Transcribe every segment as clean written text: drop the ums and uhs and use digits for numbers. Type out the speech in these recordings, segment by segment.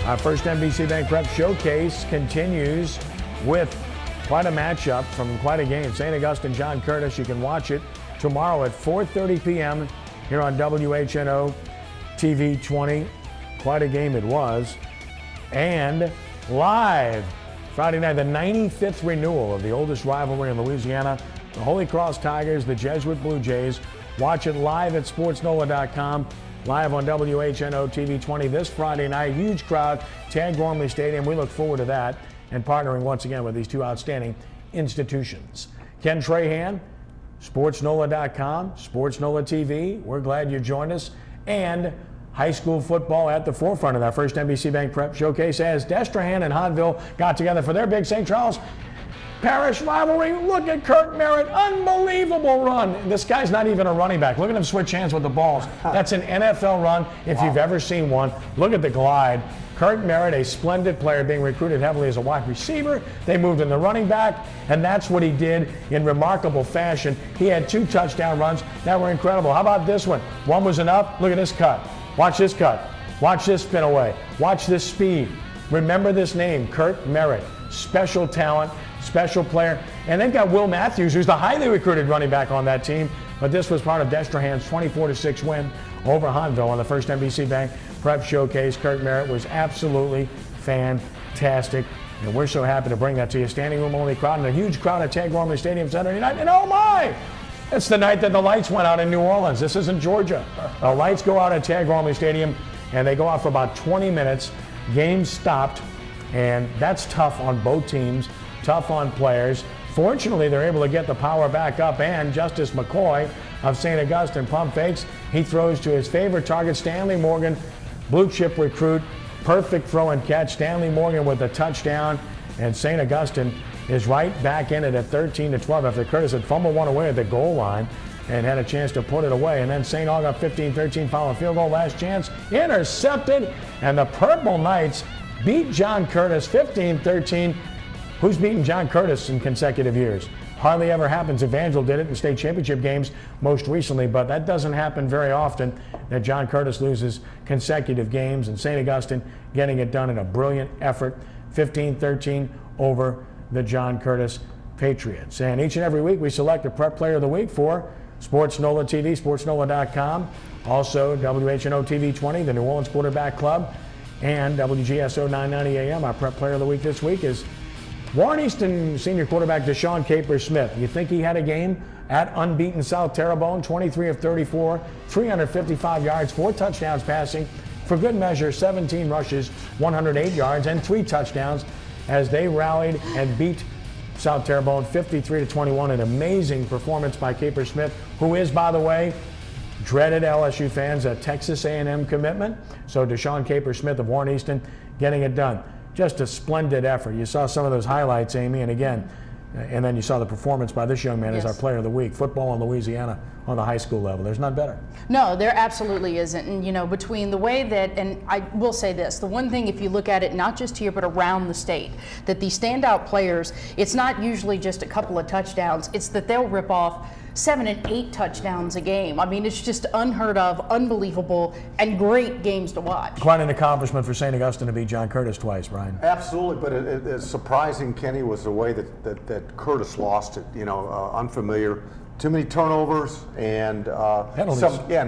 Our first NBC Bank Prep Showcase continues with quite a matchup from quite a game. St. Augustine, John Curtis. You can watch it tomorrow at 4:30 p.m. here on WHNO TV 20. Quite a game it was. And live Friday night, the 95th renewal of the oldest rivalry in Louisiana, the Holy Cross Tigers, the Jesuit Blue Jays. Watch it live at sportsNOLA.com. Live on WHNO TV 20 this Friday night. Huge crowd, Tad Gormley Stadium. We look forward to that and partnering once again with these two outstanding institutions. Ken Trahan, sportsNOLA.com, sportsNOLAtv. We're glad you joined us. And high school football at the forefront of that first NBC Bank Prep Showcase as Destrehan and Hahnville got together for their big St. Charles Parish rivalry. Look at Kirk Merritt, unbelievable run. This guy's not even a running back. Look at him switch hands with the balls. That's an NFL run if you've ever seen one. Look at the glide. Kirk Merritt, a splendid player, being recruited heavily as a wide receiver. They moved in the running back, and that's what he did in remarkable fashion. He had 2 touchdown runs that were incredible. How about this one? One was enough. Look at this cut. Watch this cut. Watch this spin away. Watch this speed. Remember this name, Kirk Merritt. Special talent, special player. And they've got Will Matthews, who's the highly recruited running back on that team. But this was part of Destrehan's 24-6 win over Hahnville on the first NBC Bank Prep Showcase. Kirk Merritt was absolutely fantastic. And we're so happy to bring that to you. Standing room only crowd and a huge crowd at Tad Gormley Stadium Saturday night. And oh my! It's the night that the lights went out in New Orleans. This isn't Georgia. The lights go out at Tad Gormley Stadium, and they go out for about 20 minutes. Game stopped, and that's tough on both teams, tough on players. Fortunately, they're able to get the power back up, and Justice McCoy of St. Augustine pump fakes. He throws to his favorite target, Stanley Morgan, blue chip recruit. Perfect throw and catch. Stanley Morgan with the touchdown, and St. Augustine is right back in it at 13-12 after Curtis had fumbled one away at the goal line and had a chance to put it away. And then St. Aug got 15-13 following field goal, last chance, intercepted, and the Purple Knights beat John Curtis 15-13. Who's beaten John Curtis in consecutive years? Hardly ever happens. Evangel did it in state championship games most recently, but that doesn't happen very often that John Curtis loses consecutive games, and St. Augustine getting it done in a brilliant effort, 15-13 over the John Curtis Patriots. And each and every week we select a prep player of the week for sportsNOLAtv, sportsNOLA.com, also WHNO TV 20, the New Orleans Quarterback Club, and WGSO 990 AM. Our prep player of the week this week is Warren Easton senior quarterback Deshaun Capers-Smith. You think he had a game at unbeaten South Terrebonne, 23 of 34, 355 yards, 4 touchdowns passing. For good measure, 17 rushes, 108 yards, and 3 touchdowns as they rallied and beat South Terrebonne 53-21. An amazing performance by Capers-Smith, who is, by the way, dreaded LSU fans, a Texas A&M commitment. So Deshaun Capers-Smith of Warren Easton getting it done. Just a splendid effort. You saw some of those highlights, Amy, and again, and then you saw the performance by this young man as our player of the week. Football in Louisiana on the high school level. There's none better. No, there absolutely isn't. And, you know, between the way that, and I will say this, the one thing, if you look at it, not just here, but around the state, that these standout players, it's not usually just a couple of touchdowns. It's that they'll rip off 7 and 8 touchdowns a game. I mean, it's just unheard of, unbelievable, and great games to watch. Quite an accomplishment for St. Augustine to beat John Curtis twice, Brian. Absolutely, but it's surprising, Kenny, was the way that Curtis lost it. You know, unfamiliar, too many turnovers and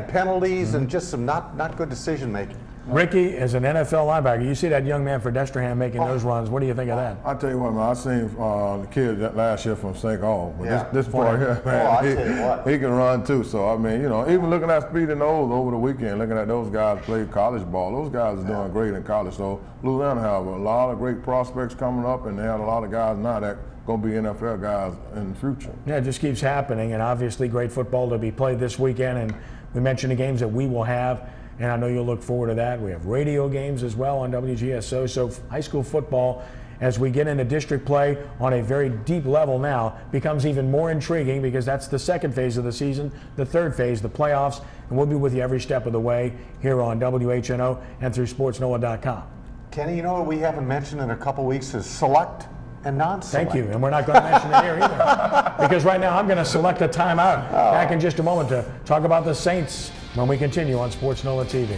penalties, and just some not good decision making. Ricky, as an NFL linebacker, you see that young man for Destrehan making those runs. What do you think of that? I tell you what, man, I seen the kid last year from St. Aug, but this boy here, man, he can run too. So I mean, you know, even looking at Speed and those over the weekend, looking at those guys play college ball, those guys are doing great in college. So Louisiana have a lot of great prospects coming up, and they have a lot of guys now that going to be NFL guys in the future. Yeah, it just keeps happening, and obviously great football to be played this weekend. And we mentioned the games that we will have. And I know you'll look forward to that. We have radio games as well on WGSO. So high school football, as we get into district play on a very deep level now, becomes even more intriguing because that's the second phase of the season, the third phase, the playoffs. And we'll be with you every step of the way here on WHNO and through sportsNOLA.com. Kenny, you know what we haven't mentioned in a couple weeks is select and non-select. Thank you, and we're not going to mention it here either. Because right now I'm going to select a timeout back in just a moment to talk about the Saints when we continue on sportsNOLA TV.